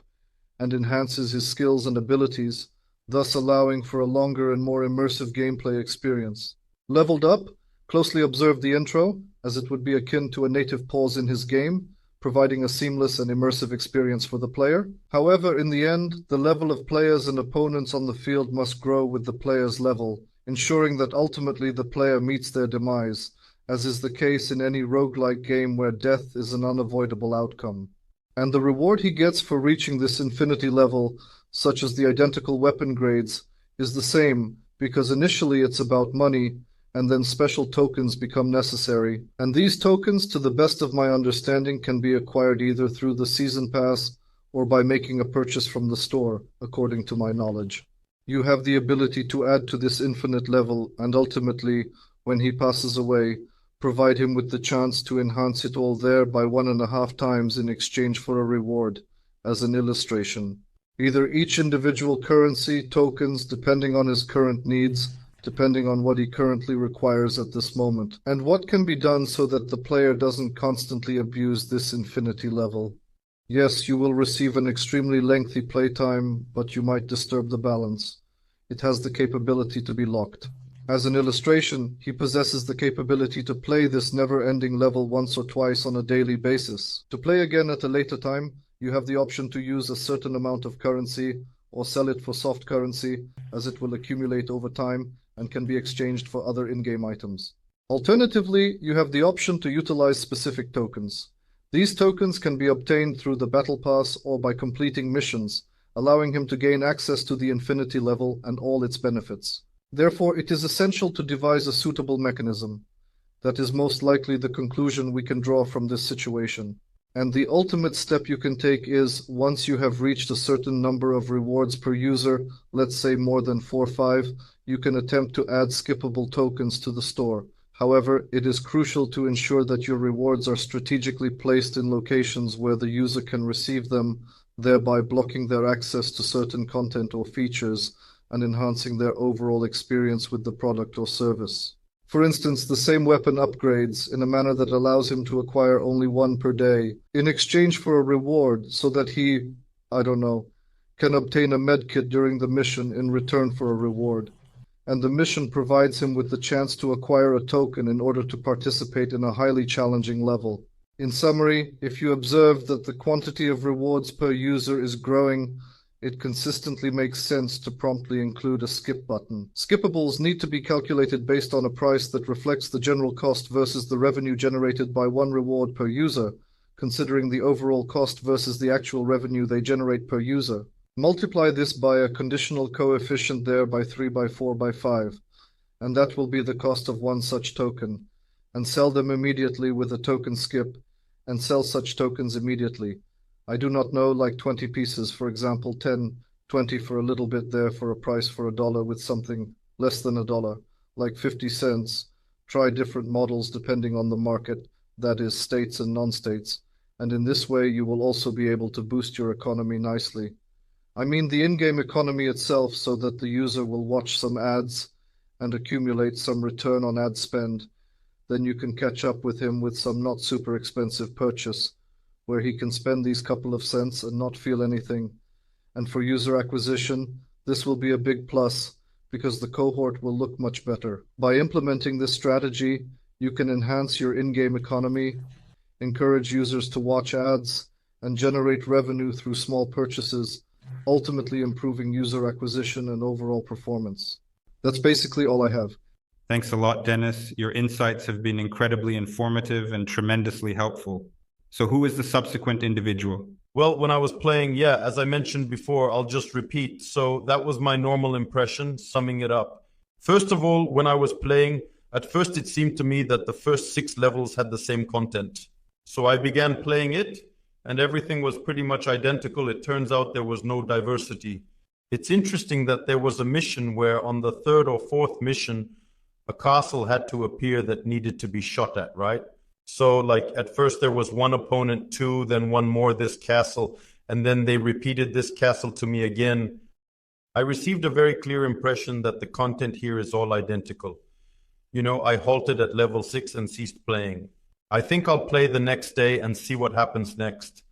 and enhances his skills and abilities, thus allowing for a longer and more immersive gameplay experience. Leveled up, closely observe the intro, as it would be akin to a native pause in his game, providing a seamless and immersive experience for the player. However, in the end, the level of players and opponents on the field must grow with the player's level, ensuring that ultimately the player meets their demise, as is the case in any roguelike game where death is an unavoidable outcome. And the reward he gets for reaching this infinity level, such as the identical weapon grades, is the same, because initially it's about money, and then special tokens become necessary. And these tokens, to the best of my understanding, can be acquired either through the season pass or by making a purchase from the store, according to my knowledge. You have the ability to add to this infinite level, and ultimately, when he passes away, provide him with the chance to enhance it all there by 1.5 times in exchange for a reward, as an illustration. Either each individual currency, tokens, depending on his current needs, depending on what he currently requires at this moment, and what can be done so that the player doesn't constantly abuse this infinity level. Yes, you will receive an extremely lengthy playtime, but you might disturb the balance. It has the capability to be locked. As an illustration, he possesses the capability to play this never-ending level once or twice on a daily basis. To play again at a later time, you have the option to use a certain amount of currency or sell it for soft currency, as it will accumulate over time and can be exchanged for other in-game items. Alternatively, you have the option to utilize specific tokens. These tokens can be obtained through the Battle Pass or by completing missions, allowing him to gain access to the Infinity level and all its benefits. Therefore, it is essential to devise a suitable mechanism. That is most likely the conclusion we can draw from this situation. And the ultimate step you can take is, once you have reached a certain number of rewards per user, let's say more than 4 or 5, you can attempt to add skippable tokens to the store. However, it is crucial to ensure that your rewards are strategically placed in locations where the user can receive them, thereby blocking their access to certain content or features and enhancing their overall experience with the product or service. For instance, the same weapon upgrades in a manner that allows him to acquire only 1 per day, in exchange for a reward so that he, can obtain a medkit during the mission in return for a reward. And the mission provides him with the chance to acquire a token in order to participate in a highly challenging level. In summary, if you observe that the quantity of rewards per user is growing, it consistently makes sense to promptly include a skip button. Skippables need to be calculated based on a price that reflects the general cost versus the revenue generated by 1 reward per user, considering the overall cost versus the actual revenue they generate per user. Multiply this by a conditional coefficient there by 3 by 4 by 5, and that will be the cost of 1 such token, and sell them immediately with a token skip, and sell such tokens immediately. I do not know, like 20 pieces, for example, 10, 20 for a little bit there for a price for $1 with something less than $1, like 50 cents. Try different models depending on the market, that is, states and non-states, and in this way you will also be able to boost your economy nicely. I mean the in-game economy itself, so that the user will watch some ads and accumulate some return on ad spend. then you can catch up with him with some not super expensive purchase, where he can spend these couple of cents and not feel anything. And for user acquisition, this will be a big plus because the cohort will look much better. By implementing this strategy, you can enhance your in-game economy, encourage users to watch ads, and generate revenue through small purchases, ultimately improving user acquisition and overall performance. That's basically all I have. Thanks a lot, Denis. Your insights have been incredibly informative and tremendously helpful. So who is the subsequent individual? Well, when I was playing, as I mentioned before, I'll just repeat. So that was my normal impression, summing it up. First of all, when I was playing, at first it seemed to me that the first 6 levels had the same content. So I began playing it, and everything was pretty much identical. It turns out there was no diversity. It's interesting that there was a mission where on the 3rd or 4th mission, a castle had to appear that needed to be shot at, right? So like at first there was one opponent, 2, then one more, this castle, and then they repeated this castle to me again. I received a very clear impression that the content here is all identical. You know, I halted at level 6 and ceased playing. I think I'll play the next day and see what happens next.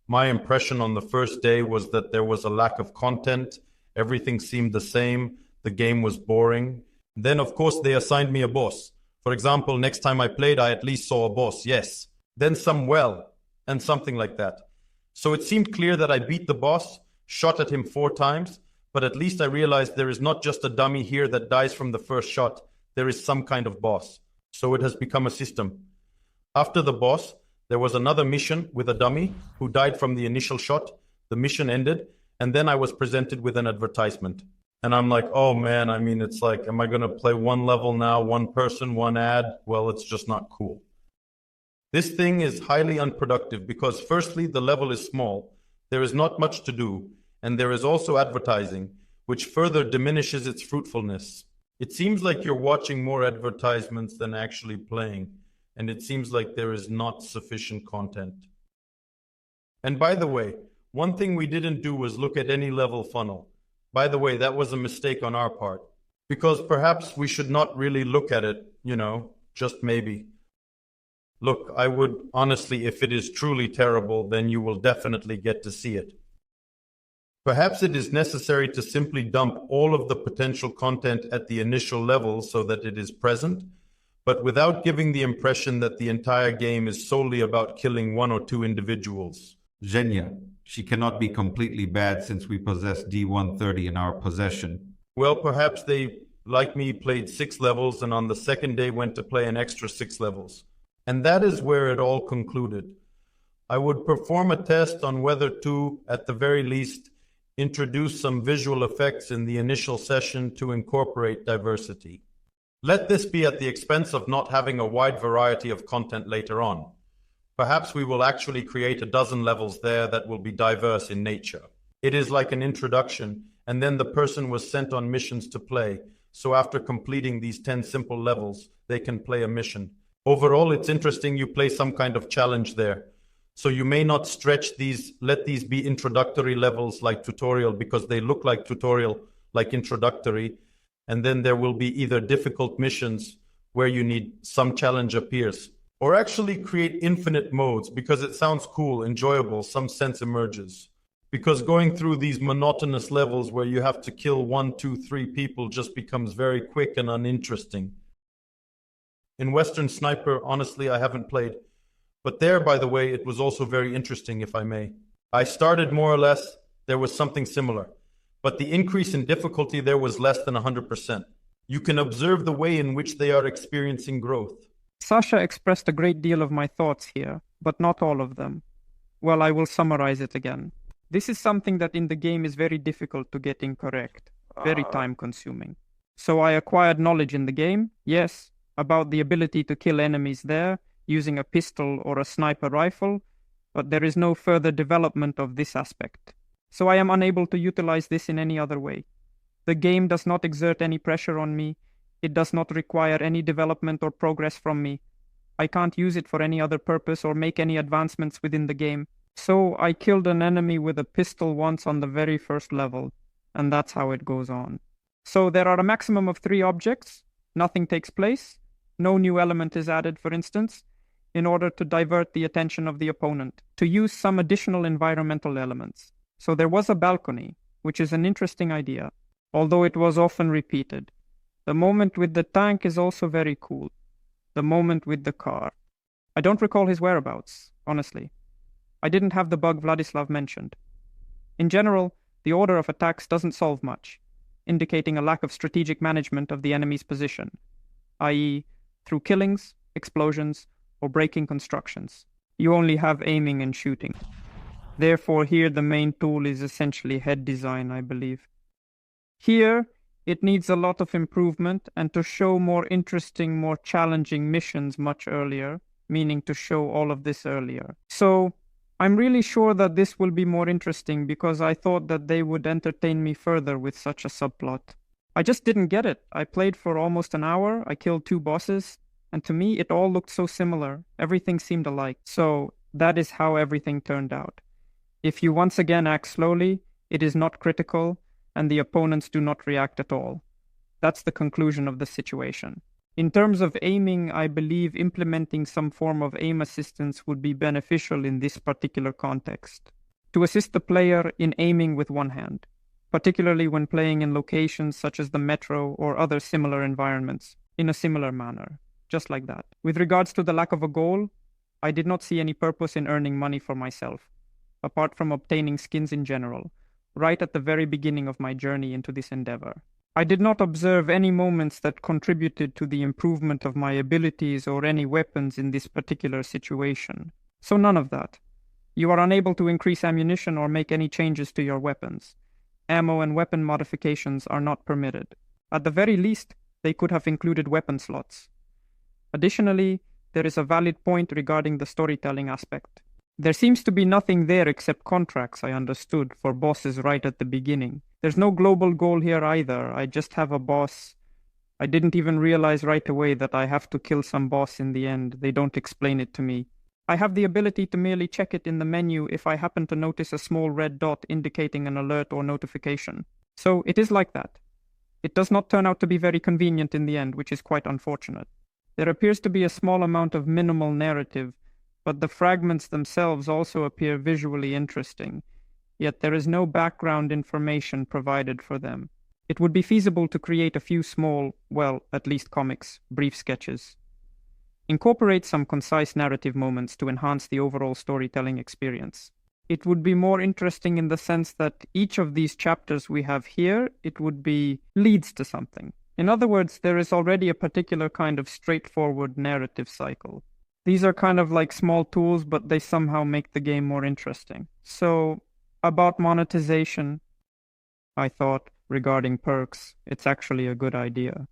My impression on the first day was that there was a lack of content, everything seemed the same, the game was boring. Then of course they assigned me a boss. For example, next time I played, I at least saw a boss, yes. Then some well, and something like that. So it seemed clear that I beat the boss, shot at him 4 times, but at least I realized there is not just a dummy here that dies from the first shot. There is some kind of boss. So it has become a system. After the boss, there was another mission with a dummy who died from the initial shot. The mission ended, and then I was presented with an advertisement. And I'm like, oh man, I mean, it's like, am I going to play 1 level now, 1 person, 1 ad? Well, it's just not cool. This thing is highly unproductive because firstly, the level is small. There is not much to do. And there is also advertising, which further diminishes its fruitfulness. It seems like you're watching more advertisements than actually playing. And it seems like there is not sufficient content. And by the way, one thing we didn't do was look at any level funnel. By the way, that was a mistake on our part, because perhaps we should not really look at it, you know, just maybe. Look, I would honestly, if it is truly terrible, then you will definitely get to see it. Perhaps it is necessary to simply dump all of the potential content at the initial level so that it is present, but without giving the impression that the entire game is solely about killing 1 or 2 individuals. Zhenya, she cannot be completely bad since we possess D130 in our possession. Well, perhaps they, like me, played 6 levels and on the second day went to play an extra 6 levels. And that is where it all concluded. I would perform a test on whether to, at the very least, introduce some visual effects in the initial session to incorporate diversity. Let this be at the expense of not having a wide variety of content later on. Perhaps we will actually create a dozen levels there that will be diverse in nature. It is like an introduction, and then the person was sent on missions to play. So after completing these 10 simple levels, they can play a mission. Overall, it's interesting you play some kind of challenge there. So you may not stretch these, let these be introductory levels like tutorial because they look like tutorial, like introductory. And then there will be either difficult missions where you need some challenge appears. Or actually create infinite modes because it sounds cool, enjoyable, some sense emerges. Because going through these monotonous levels where you have to kill 1, 2, 3 people just becomes very quick and uninteresting. In Western Sniper, honestly, I haven't played. But there, by the way, it was also very interesting, if I may. I started more or less, there was something similar. But the increase in difficulty there was less than 100%. You can observe the way in which they are experiencing growth. Sasha expressed a great deal of my thoughts here, but not all of them. Well, I will summarize it again. This is something that in the game is very difficult to get incorrect, very time-consuming. So I acquired knowledge in the game, yes, about the ability to kill enemies there, using a pistol or a sniper rifle, but there is no further development of this aspect. So I am unable to utilize this in any other way. The game does not exert any pressure on me. It does not require any development or progress from me. I can't use it for any other purpose or make any advancements within the game. So I killed an enemy with a pistol once on the very first level, and that's how it goes on. So there are a maximum of 3 objects, nothing takes place, No new element is added, for instance, in order to divert the attention of the opponent, to use some additional environmental elements. So there was a balcony, which is an interesting idea, although it was often repeated. The moment with the tank is also very cool. The moment with the car. I don't recall his whereabouts, honestly. I didn't have the bug Vladislav mentioned. In general, the order of attacks doesn't solve much, indicating a lack of strategic management of the enemy's position, i.e., through killings, explosions, or breaking constructions. You only have aiming and shooting. Therefore, here the main tool is essentially head design, I believe. Here, it needs a lot of improvement and to show more interesting, more challenging missions much earlier, meaning to show all of this earlier. So, I'm really sure that this will be more interesting because I thought that they would entertain me further with such a subplot. I just didn't get it. I played for almost an hour, I killed 2 bosses, and to me it all looked so similar. Everything seemed alike. So that is how everything turned out. If you once again act slowly, it is not critical, and the opponents do not react at all. That's the conclusion of the situation. In terms of aiming, I believe implementing some form of aim assistance would be beneficial in this particular context. To assist the player in aiming with one hand, particularly when playing in locations such as the metro or other similar environments, in a similar manner, just like that. With regards to the lack of a goal, I did not see any purpose in earning money for myself, apart from obtaining skins in general, right at the very beginning of my journey into this endeavor. I did not observe any moments that contributed to the improvement of my abilities or any weapons in this particular situation. So none of that. You are unable to increase ammunition or make any changes to your weapons. Ammo and weapon modifications are not permitted. At the very least, they could have included weapon slots. Additionally, there is a valid point regarding the storytelling aspect. There seems to be nothing there except contracts, I understood, for bosses right at the beginning. There's no global goal here either. I just have a boss. I didn't even realize right away that I have to kill some boss in the end. They don't explain it to me. I have the ability to merely check it in the menu if I happen to notice a small red dot indicating an alert or notification. So it is like that. It does not turn out to be very convenient in the end, which is quite unfortunate. There appears to be a small amount of minimal narrative, but the fragments themselves also appear visually interesting, yet there is no background information provided for them. It would be feasible to create a few small, well, at least comics, brief sketches. Incorporate some concise narrative moments to enhance the overall storytelling experience. It would be more interesting in the sense that each of these chapters we have here, it would be leads to something. In other words, there is already a particular kind of straightforward narrative cycle. These are kind of like small tools, but they somehow make the game more interesting. So, about monetization, I thought, regarding perks, it's actually a good idea.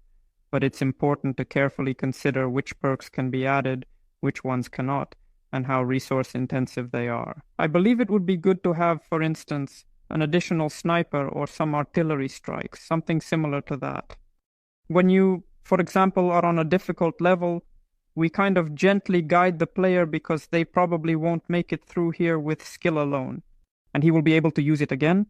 But it's important to carefully consider which perks can be added, which ones cannot, and how resource-intensive they are. I believe it would be good to have, for instance, an additional sniper or some artillery strikes, something similar to that. When you, for example, are on a difficult level, we kind of gently guide the player because they probably won't make it through here with skill alone. And he will be able to use it again,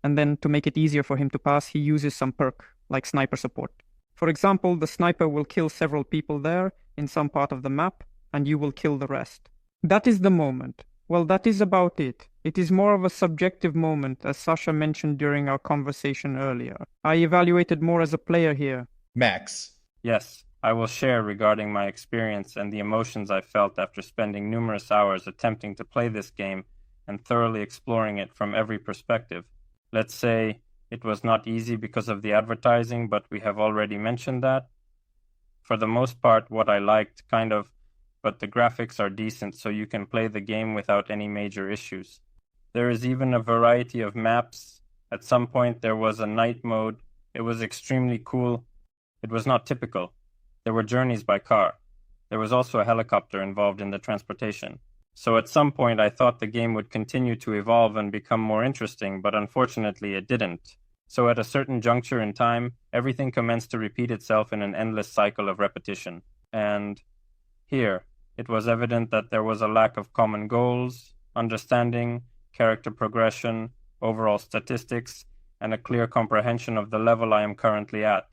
and then to make it easier for him to pass, he uses some perk, like sniper support. For example, the sniper will kill several people there, in some part of the map, and you will kill the rest. That is the moment. Well, that is about it. It is more of a subjective moment, as Sasha mentioned during our conversation earlier. I evaluated more as a player here. Max. Yes, I will share regarding my experience and the emotions I felt after spending numerous hours attempting to play this game and thoroughly exploring it from every perspective. Let's say it was not easy because of the advertising, but we have already mentioned that. For the most part, what I liked, but the graphics are decent, so you can play the game without any major issues. There is even a variety of maps. At some point, there was a night mode. It was extremely cool. It was not typical. There were journeys by car. There was also a helicopter involved in the transportation. So at some point, I thought the game would continue to evolve and become more interesting, but unfortunately it didn't. So at a certain juncture in time, everything commenced to repeat itself in an endless cycle of repetition. And here, it was evident that there was a lack of common goals, understanding, character progression, overall statistics, and a clear comprehension of the level I am currently at.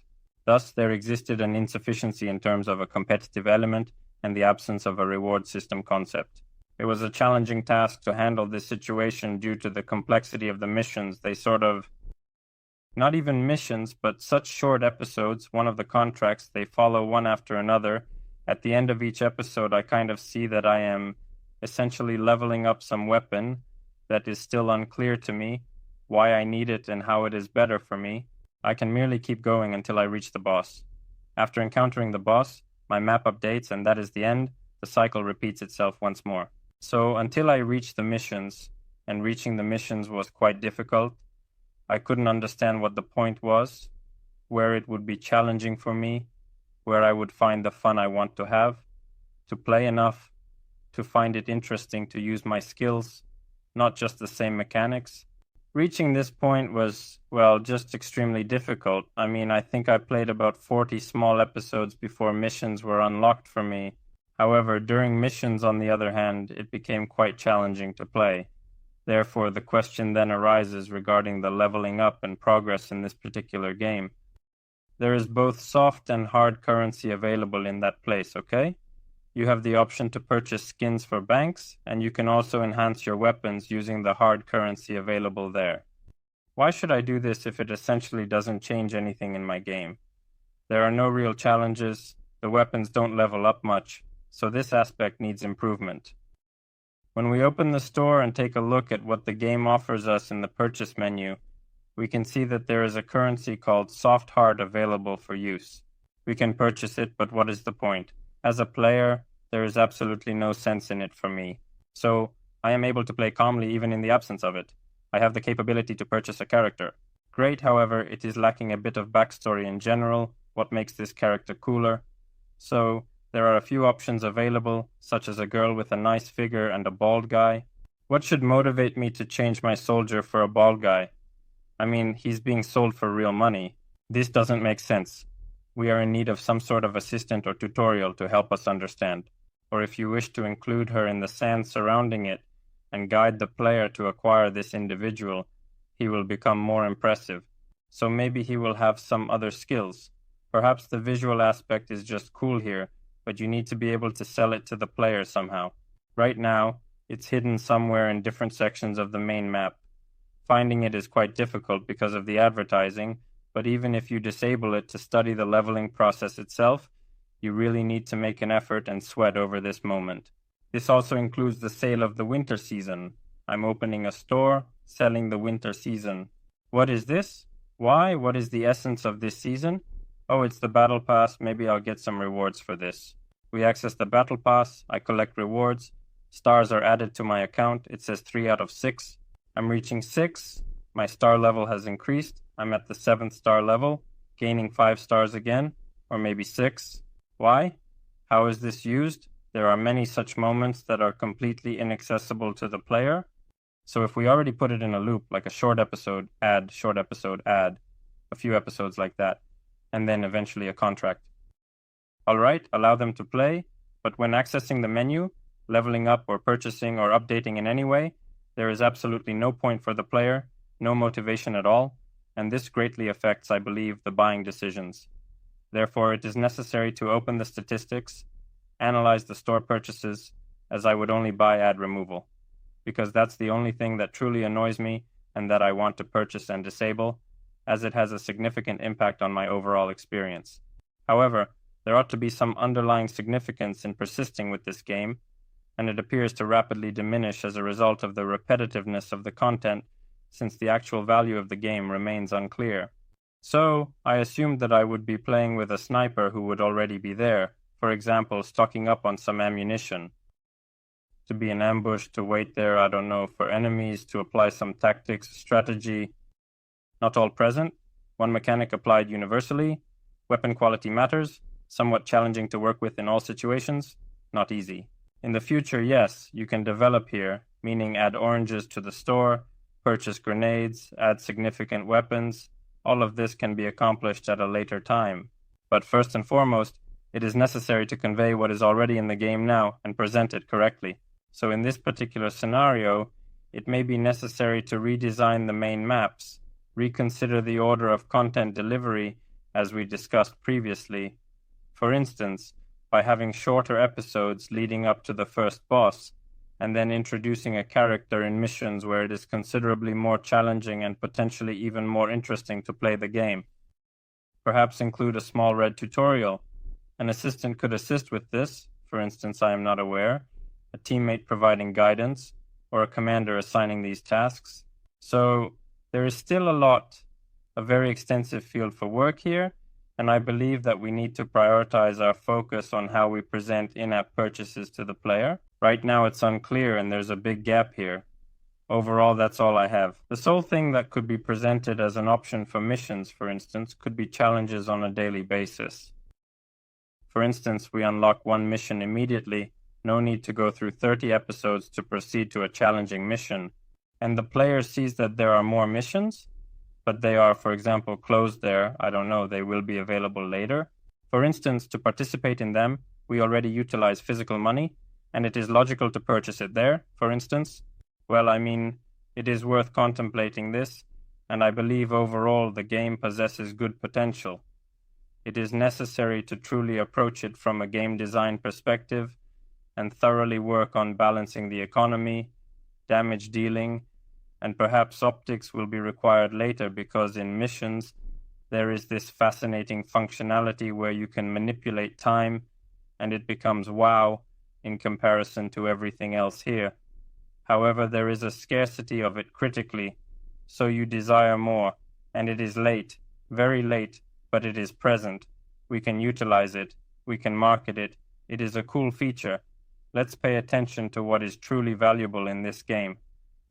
Thus, there existed an insufficiency in terms of a competitive element and the absence of a reward system concept. It was a challenging task to handle this situation due to the complexity of the missions. They not even missions, but such short episodes, one of the contracts, they follow one after another. At the end of each episode, I kind of see that I am essentially leveling up some weapon that is still unclear to me, why I need it and how it is better for me. I can merely keep going until I reach the boss. After encountering the boss, my map updates and that is the end. The cycle repeats itself once more. So until I reached the missions, and reaching the missions was quite difficult, I couldn't understand what the point was, where it would be challenging for me, where I would find the fun I want to have, to play enough, to find it interesting to use my skills, not just the same mechanics. Reaching this point was, well, just extremely difficult. I mean, I think I played about 40 small episodes before missions were unlocked for me. However, during missions, on the other hand, it became quite challenging to play. Therefore, the question then arises regarding the leveling up and progress in this particular game. There is both soft and hard currency available in that place, okay? You have the option to purchase skins for banks, and you can also enhance your weapons using the hard currency available there. Why should I do this if it essentially doesn't change anything in my game? There are no real challenges, the weapons don't level up much, so this aspect needs improvement. When we open the store and take a look at what the game offers us in the purchase menu, we can see that there is a currency called Soft Hard available for use. We can purchase it, but what is the point? As a player, there is absolutely no sense in it for me. So, I am able to play calmly even in the absence of it. I have the capability to purchase a character. Great, however, it is lacking a bit of backstory in general, what makes this character cooler. So, there are a few options available, such as a girl with a nice figure and a bald guy. What should motivate me to change my soldier for a bald guy? I mean, he's being sold for real money. This doesn't make sense. We are in need of some sort of assistant or tutorial to help us understand. Or if you wish to include her in the sand surrounding it and guide the player to acquire this individual, he will become more impressive. So maybe he will have some other skills. Perhaps the visual aspect is just cool here, but you need to be able to sell it to the player somehow. Right now, it's hidden somewhere in different sections of the main map. Finding it is quite difficult because of the advertising, but even if you disable it to study the leveling process itself, you really need to make an effort and sweat over this moment. This also includes the sale of the winter season. I'm opening a store, selling the winter season. What is this? Why? What is the essence of this season? Oh, it's the battle pass, maybe I'll get some rewards for this. We access the battle pass, I collect rewards, stars are added to my account, it says 3 out of 6. I'm reaching 6, my star level has increased, I'm at the 7th star level, gaining 5 stars again, or maybe 6. Why? How is this used? There are many such moments that are completely inaccessible to the player. So if we already put it in a loop, like a short episode, add, a few episodes like that, and then eventually a contract. Alright, allow them to play, but when accessing the menu, leveling up or purchasing or updating in any way, there is absolutely no point for the player, no motivation at all, and this greatly affects, I believe, the buying decisions. Therefore, it is necessary to open the statistics, analyze the store purchases, as I would only buy ad removal, because that's the only thing that truly annoys me and that I want to purchase and disable, as it has a significant impact on my overall experience. However, there ought to be some underlying significance in persisting with this game, and it appears to rapidly diminish as a result of the repetitiveness of the content, since the actual value of the game remains unclear. So, I assumed that I would be playing with a sniper who would already be there, for example, stocking up on some ammunition. To be in ambush, to wait there, I don't know, for enemies, to apply some tactics, strategy. Not all present, one mechanic applied universally, weapon quality matters, somewhat challenging to work with in all situations, not easy. In the future, yes, you can develop here, meaning add oranges to the store, purchase grenades, add significant weapons. All of this can be accomplished at a later time. But first and foremost, it is necessary to convey what is already in the game now and present it correctly. So in this particular scenario, it may be necessary to redesign the main maps, reconsider the order of content delivery, as we discussed previously. For instance, by having shorter episodes leading up to the first boss, and then introducing a character in missions where it is considerably more challenging and potentially even more interesting to play the game. Perhaps include a small red tutorial. An assistant could assist with this, for instance, I am not aware, a teammate providing guidance, or a commander assigning these tasks. So there is still a very extensive field for work here, and I believe that we need to prioritize our focus on how we present in-app purchases to the player. Right now it's unclear and there's a big gap here. Overall, that's all I have. The sole thing that could be presented as an option for missions, for instance, could be challenges on a daily basis. For instance, we unlock one mission immediately, no need to go through 30 episodes to proceed to a challenging mission, and the player sees that there are more missions, but they are, for example, closed there. I don't know, they will be available later. For instance, to participate in them, we already utilize physical money, and it is logical to purchase it there, for instance. Well, I mean, it is worth contemplating this, and I believe overall the game possesses good potential. It is necessary to truly approach it from a game design perspective and thoroughly work on balancing the economy, damage dealing, and perhaps optics will be required later because in missions there is this fascinating functionality where you can manipulate time and it becomes wow in comparison to everything else here. However, there is a scarcity of it critically, so you desire more, and it is late, very late, but it is present. We can utilize it, we can market it, it is a cool feature. Let's pay attention to what is truly valuable in this game.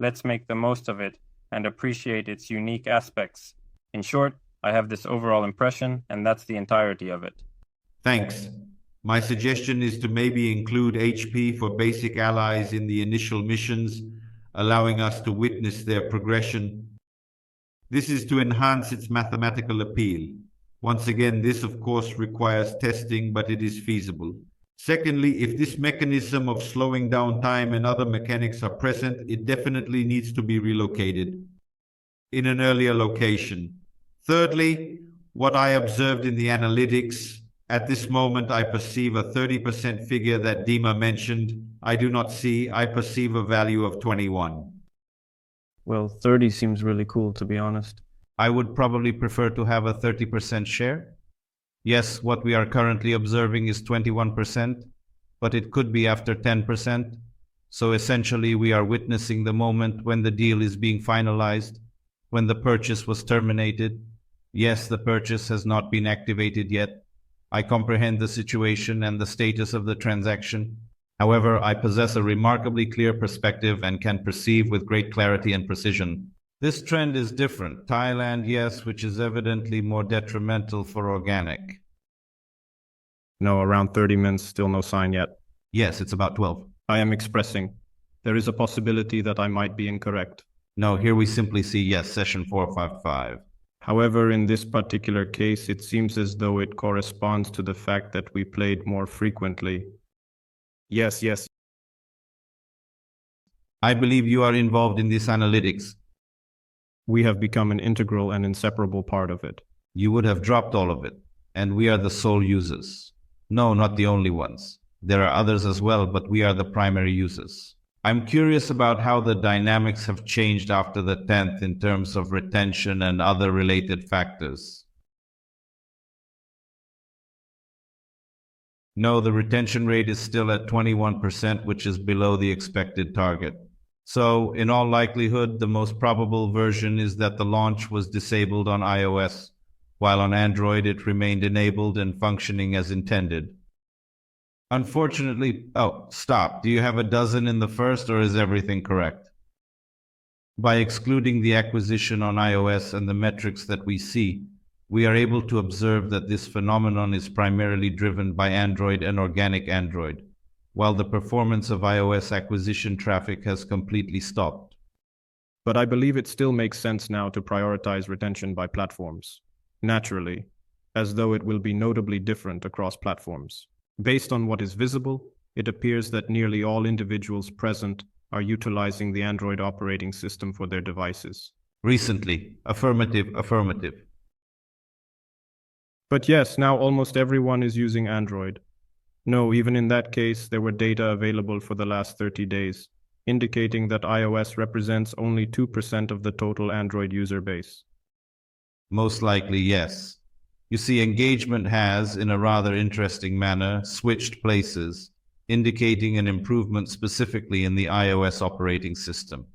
Let's make the most of it and appreciate its unique aspects. In short, I have this overall impression, and that's the entirety of it. Thanks. My suggestion is to maybe include HP for basic allies in the initial missions, allowing us to witness their progression. This is to enhance its mathematical appeal. Once again, this of course requires testing, but it is feasible. Secondly, if this mechanism of slowing down time and other mechanics are present, it definitely needs to be relocated in an earlier location. Thirdly, what I observed in the analytics, at this moment I perceive a 30% figure that Dima mentioned. I do not see, I perceive a value of 21. Well, 30 seems really cool, to be honest. I would probably prefer to have a 30% share. Yes, what we are currently observing is 21%, but it could be after 10%. So essentially we are witnessing the moment when the deal is being finalized, when the purchase was terminated. Yes, the purchase has not been activated yet. I comprehend the situation and the status of the transaction. However, I possess a remarkably clear perspective and can perceive with great clarity and precision. This trend is different. Thailand, yes, which is evidently more detrimental for organic. No, around 30 minutes, still no sign yet. Yes, it's about 12. I am expressing. There is a possibility that I might be incorrect. No, here we simply see yes, session 455. However, in this particular case, it seems as though it corresponds to the fact that we played more frequently. Yes. I believe you are involved in this analytics. We have become an integral and inseparable part of it. You would have dropped all of it, and we are the sole users. No, not the only ones. There are others as well, but we are the primary users. I'm curious about how the dynamics have changed after the 10th in terms of retention and other related factors. No, the retention rate is still at 21%, which is below the expected target. So, in all likelihood, the most probable version is that the launch was disabled on iOS, while on Android it remained enabled and functioning as intended. Unfortunately, stop. Do you have a dozen in the first, or is everything correct? By excluding the acquisition on iOS and the metrics that we see, we are able to observe that this phenomenon is primarily driven by Android and organic Android, while the performance of iOS acquisition traffic has completely stopped. But I believe it still makes sense now to prioritize retention by platforms, naturally, as though it will be notably different across platforms. Based on what is visible, it appears that nearly all individuals present are utilizing the Android operating system for their devices. Recently, affirmative. But yes, now almost everyone is using Android. No, even in that case, there were data available for the last 30 days, indicating that iOS represents only 2% of the total Android user base. Most likely, yes. You see, engagement has, in a rather interesting manner, switched places, indicating an improvement specifically in the iOS operating system.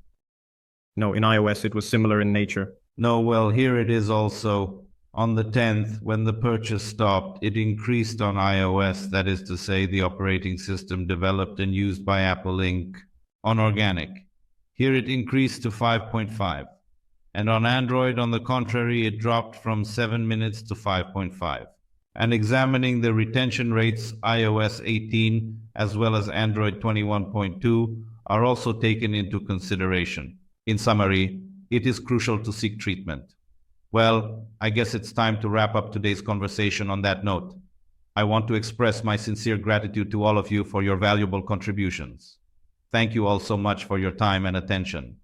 No, in iOS it was similar in nature. No, well, here it is also. On the 10th, when the purchase stopped, it increased on iOS, that is to say, the operating system developed and used by Apple Inc. on organic. Here it increased to 5.5. And on Android, on the contrary, it dropped from 7 minutes to 5.5. And examining the retention rates, iOS 18 as well as Android 21.2 are also taken into consideration. In summary, it is crucial to seek treatment. Well, I guess it's time to wrap up today's conversation on that note. I want to express my sincere gratitude to all of you for your valuable contributions. Thank you all so much for your time and attention.